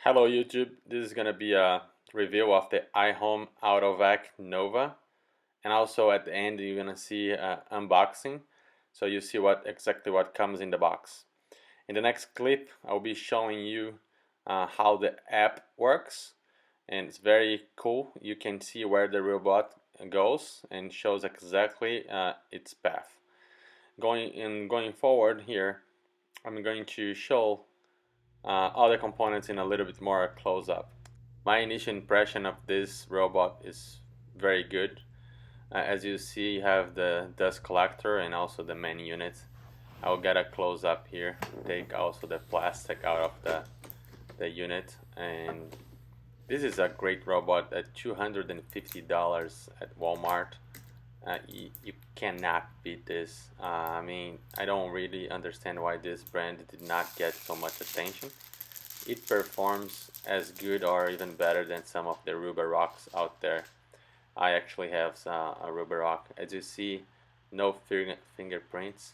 Hello YouTube, this is going to be a review of the iHome Autovac Nova, and also at the end you're going to see unboxing, so you see exactly what comes in the box. In the next clip I'll be showing you how the app works, and it's very cool. You can see where the robot goes and shows exactly its path. Going forward here, I'm going to show other components in a little bit more close-up. My initial impression of this robot is very good. As you see, you have the dust collector and also the main unit. I'll get a close-up here, take also the plastic out of the unit, and this is a great robot at $250 at Walmart. You cannot beat this. I mean, I don't really understand why this brand did not get so much attention. It performs as good or even better than some of the Roborocks out there. I actually have a Roborock. As you see, no fingerprints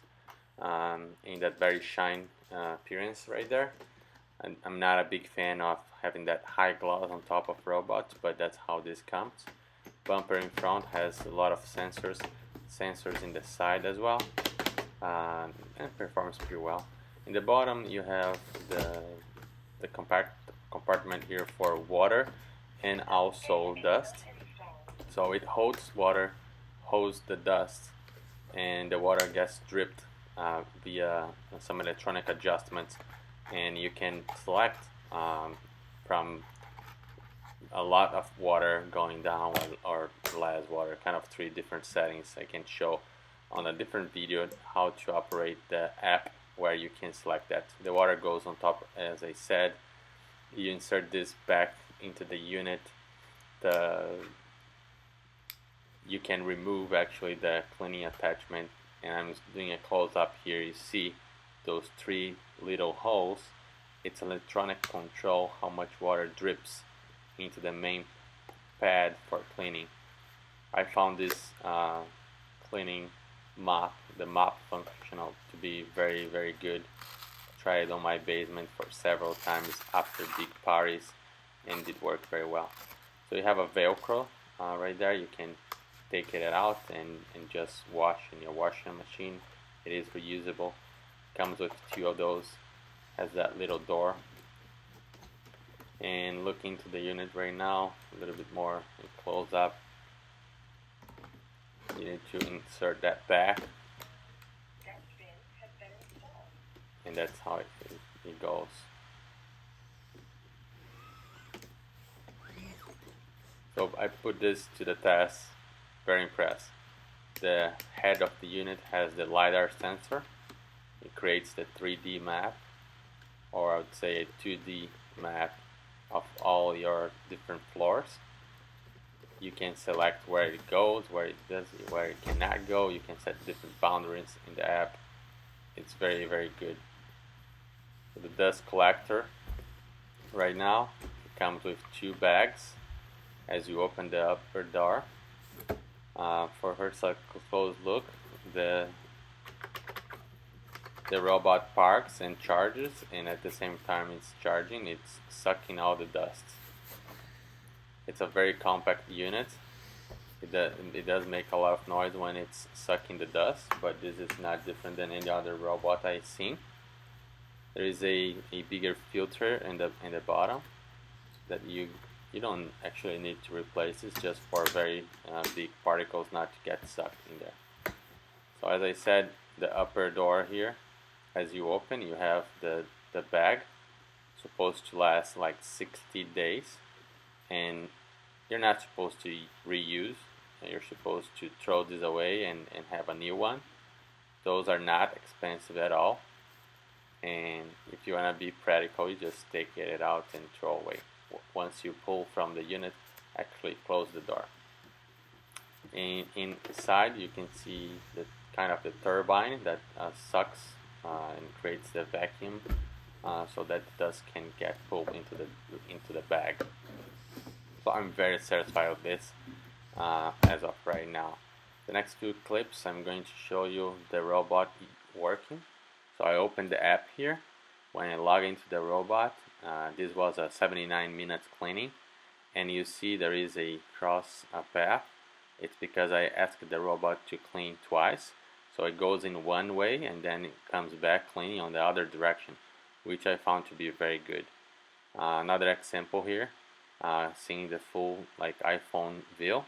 in that very shine appearance right there. And I'm not a big fan of having that high gloss on top of robots, but that's how this comes. Bumper in front has a lot of sensors in the side as well, and performs pretty well. In the bottom you have the compartment here for water and also dust, so it holds water, holds the dust, and the water gets dripped via some electronic adjustments, and you can select from a lot of water going down or less water, kind of three different settings. I can show on a different video how to operate the app where you can select that. The water goes on top, as I said. You insert this back into the unit. You can remove actually the cleaning attachment, and I'm doing a close-up here. You see those three little holes. It's electronic control how much water drips into the main pad for cleaning. I found this cleaning mop, the mop functional, to be very good. Tried it on my basement for several times after big parties, and it worked very well. So you have a Velcro right there. You can take it out and just wash in your washing machine. It is reusable. Comes with two of those. Has that little door. And look into the unit right now, a little bit more close up. You need to insert that back, and that's how it goes. So I put this to the test, very impressed. The head of the unit has the LiDAR sensor. It creates the 3D map, or I would say a 2D map of all your different floors. You can select where it goes, where it cannot go. You can set different boundaries in the app. It's very good. So the dust collector right now, it comes with two bags. As you open the upper door, for first a close look, the robot parks and charges, and at the same time it's charging, it's sucking all the dust. It's a very compact unit. It does make a lot of noise when it's sucking the dust, but this is not different than any other robot I've seen. There is a bigger filter in the bottom that you don't actually need to replace. It's just for very big particles not to get sucked in there. So as I said, the upper door here, as you open, you have the bag, supposed to last like 60 days, and you're not supposed to reuse. You're supposed to throw this away and have a new one. Those are not expensive at all, and if you want to be practical, you just take it out and throw away. Once you pull from the unit, actually close the door. Inside you can see the kind of the turbine that sucks and creates the vacuum, so that dust can get pulled into the bag. So I'm very satisfied with this as of right now. The next few clips I'm going to show you the robot working. So I open the app here. when I log into the robot, this was a 79 minutes cleaning, and you see there is a cross path. It's because I asked the robot to clean twice, so it goes in one way and then it comes back cleaning on the other direction, which I found to be very good. Another example here, seeing the full like iPhone view.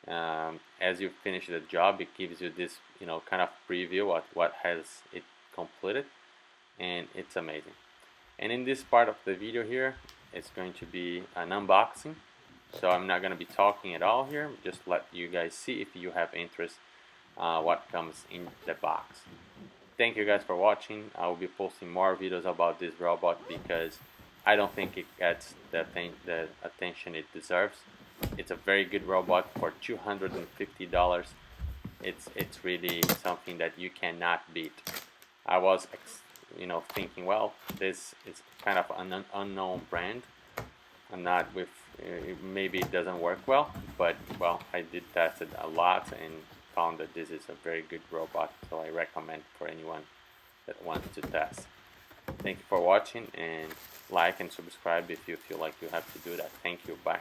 As you finish the job, it gives you this kind of preview of what has it completed, and it's amazing. And in this part of the video here, it's going to be an unboxing, so I'm not going to be talking at all here, just let you guys see if you have interest what comes in the box. Thank you guys for watching. I will be posting more videos about this robot because I don't think it gets the attention it deserves. It's a very good robot for $250. It's really something that you cannot beat. I was thinking, well, this is kind of an unknown brand, and not with maybe it doesn't work well, but well, I did test it a lot and found that this is a very good robot, so I recommend for anyone that wants to test. Thank you for watching, and like and subscribe if you feel like you have to do that. Thank you. Bye.